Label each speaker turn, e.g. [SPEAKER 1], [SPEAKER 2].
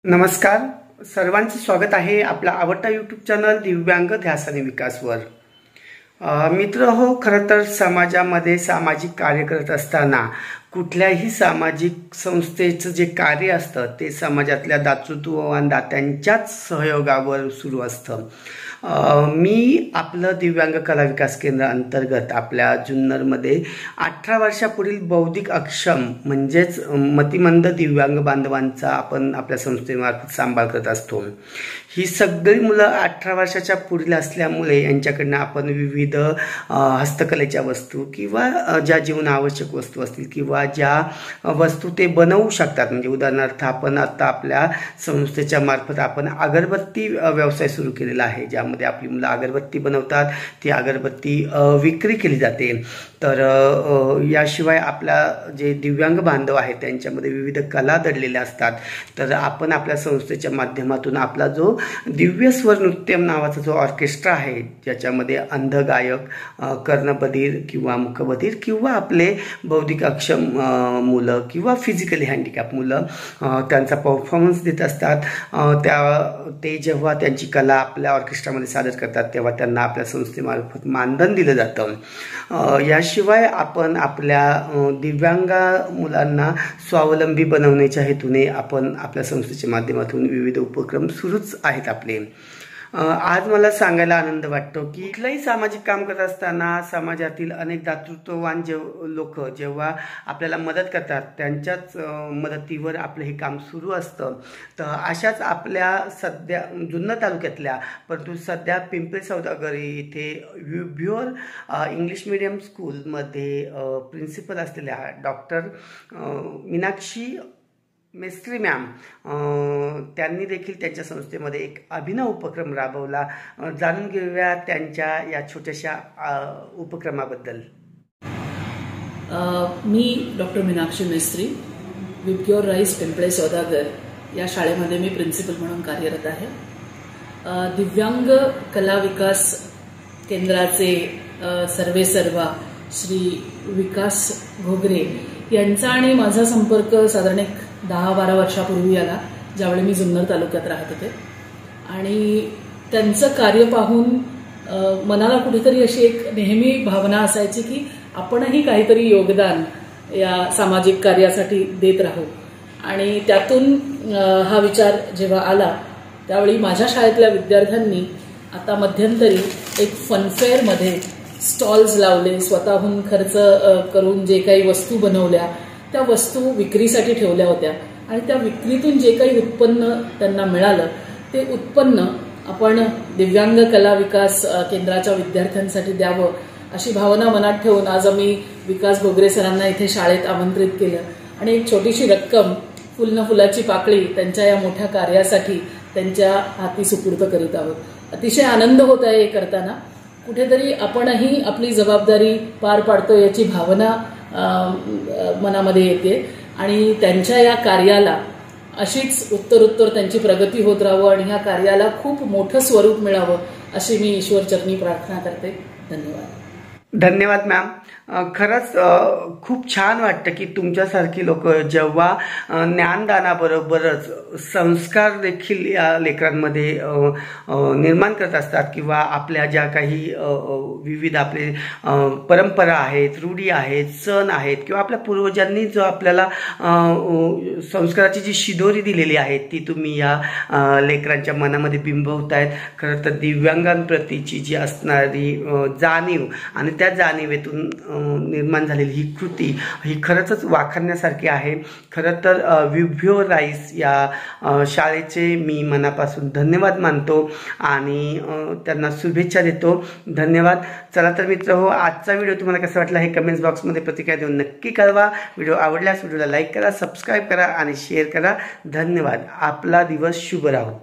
[SPEAKER 1] नमस्कार, सर्वांचे स्वागत आहे आपला आवडता यूट्यूब चॅनल दिव्यांग ध्यास आणि विकासवर। मित्र हो, खरं तर समाजामध्ये सामाजिक कार्य करत असताना कुठल्याही सामाजिक संस्थेचं जे कार्य असतं ते समाजातल्या दातृत्ववान दात्यांच्याच सहयोगावर सुरू असतं। मी आपलं दिव्यांग कला विकास केंद्र अंतर्गत आपल्या जुन्नरमध्ये 18 वर्षापुढील बौद्धिक अक्षम म्हणजेच मतिमंद दिव्यांग बांधवांचा आपण आपल्या संस्थेमार्फत सांभाळ करत असतो। ही सगळी मुलं 18 वर्षाच्या पुढील असल्यामुळे यांच्याकडनं आपण विविध हस्तकलेच्या वस्तू किंवा ज्या जीवनावश्यक वस्तू असतील किंवा ज्या वस्तू ते बनवू शकतात, म्हणजे उदाहरणार्थ आपण आता आपल्या संस्थेच्या मार्फत आपण अगरबत्ती व्यवसाय सुरू केलेला आहे, ज्यामध्ये आपली मुलं अगरबत्ती बनवतात, ती अगरबत्ती विक्री केली जाते। तर याशिवाय आपल्या जे दिव्यांग बांधव आहेत त्यांच्यामध्ये विविध कला दडलेल्या असतात। तर आपण आपल्या संस्थेच्या माध्यमातून आपला जो दिव्य स्वर नृत्यम नावाचा जो ऑर्केस्ट्रा आहे, ज्याच्यामध्ये अंध गायक, कर्णबधीर किंवा मुकबधीर किंवा आपले बौद्धिक अक्षम मुलं किंवा फिजिकली हँडिकॅप मुलं त्यांचा परफॉर्मन्स देत असतात। ते जेव्हा त्यांची कला आपल्या ऑर्केस्ट्रामध्ये सादर करतात तेव्हा त्यांना आपल्या संस्थेमार्फत मानधन दिलं जातं। याशिवाय आपण आपल्या दिव्यांग मुलांना स्वावलंबी बनवण्याच्या हेतूने आपण आपल्या संस्थेच्या माध्यमातून विविध उपक्रम सुरूच आहेत आपले। आज मला सांगायला आनंद वाटतो की कुठलंही सामाजिक काम करत असताना समाजातील अनेक दातृत्ववान लोक जेव्हा आपल्याला मदत करतात त्यांच्याच मदतीवर आपलं हे काम सुरू असतं। तर अशाच आपल्या सध्या जुन्नर तालुक्यातल्या परंतु सध्या पिंपरी सौदागर इथे व्ह्युअर इंग्लिश मीडियम स्कूलमध्ये प्रिन्सिपल असलेल्या डॉक्टर मीनाक्षी मेस्त्री मॅम त्यांनी देखील त्यांच्या संस्थेमध्ये एक अभिनव उपक्रम राबवला। जाणून घेऊया त्यांच्या या छोट्याशा उपक्रमाबद्दल।
[SPEAKER 2] मी डॉक्टर मीनाक्षी मेस्त्री, व्ह्युअर राईस पिंपळे सौदागर या शाळेमध्ये मी प्रिन्सिपल म्हणून कार्यरत आहे। दिव्यांग कला विकास केंद्राचे सर्वेसर्वा श्री विकास घोगरे यांचा आणि माझा संपर्क साधारण 10-12 वर्षापूर्वी आला, ज्यावेळी मी जुन्नर तालुक्यात राहत होते। आणि त्यांचं कार्य पाहून मनाला कुठेतरी अशी एक नेहमी भावना असायची की आपणही काहीतरी योगदान या सामाजिक कार्यासाठी देत राहू। आणि त्यातून हा विचार जेव्हा आला त्यावेळी माझ्या शाळेतल्या विद्यार्थ्यांनी आता मध्यंतरी एक फनफेअरमध्ये स्टॉल्स लावले, स्वतःहून खर्च करून जे काही वस्तू बनवल्या त्या वस्तू विक्रीसाठी ठेवल्या होत्या आणि त्या विक्रीतून जे काही उत्पन्न त्यांना मिळालं ते उत्पन्न आपण दिव्यांग कला विकास केंद्राच्या विद्यार्थ्यांसाठी द्यावं अशी भावना मनात ठेवून आज आम्ही विकास घोगरे सरांना इथे शाळेत आमंत्रित केलं आणि एक छोटीशी रक्कम फुलाची पाकळी त्यांच्या या मोठ्या कार्यासाठी त्यांच्या हाती सुपूर्द करीत आहोत। अतिशय आनंद होत आहे हे करताना। कुठेतरी आपणही आपली जबाबदारी पार पाडतो याची भावना मनामध्ये येते आणि त्यांच्या या कार्याला अशीच उत्तरोत्तर त्यांची प्रगती होत राहावं आणि ह्या कार्याला खूप मोठं स्वरूप मिळावं अशी मी ईश्वरचरणी प्रार्थना करते। धन्यवाद।
[SPEAKER 1] धन्यवाद मॅम। खरंच खूप छान वाटतं की तुमच्यासारखी लोक जेव्हा ज्ञानदानाबरोबरच संस्कार देखील या लेकरांमध्ये निर्माण करत असतात किंवा आपल्या ज्या काही विविध आपले परंपरा आहेत, रूढी आहेत, सण आहेत किंवा आपल्या पूर्वजांनी जो आपल्याला संस्काराची जी शिदोरी दिलेली आहे ती तुम्ही या लेकरांच्या मनामध्ये बिंबवतायत। खरं तर दिव्यांगांप्रतीची जी असणारी जाणीव आणि त्या जाणीवेतून निर्माण झालेली ही कृती ही खरंच वाखाणण्यासारखी आहे। खरं तर व्ह्युअर राईस या शाळेचे मी मनापासून धन्यवाद मानतो आणि त्यांना शुभेच्छा देतो। धन्यवाद। चला तर मित्र हो, आजचा व्हिडिओ तुम्हाला कसा वाटला हे कमेंट्स बॉक्समध्ये प्रतिक्रिया देऊन नक्की कळवा। व्हिडिओ आवडल्यास व्हिडिओला लाईक करा, सबस्क्राईब करा आणि शेअर करा। धन्यवाद। आपला दिवस शुभ राहो।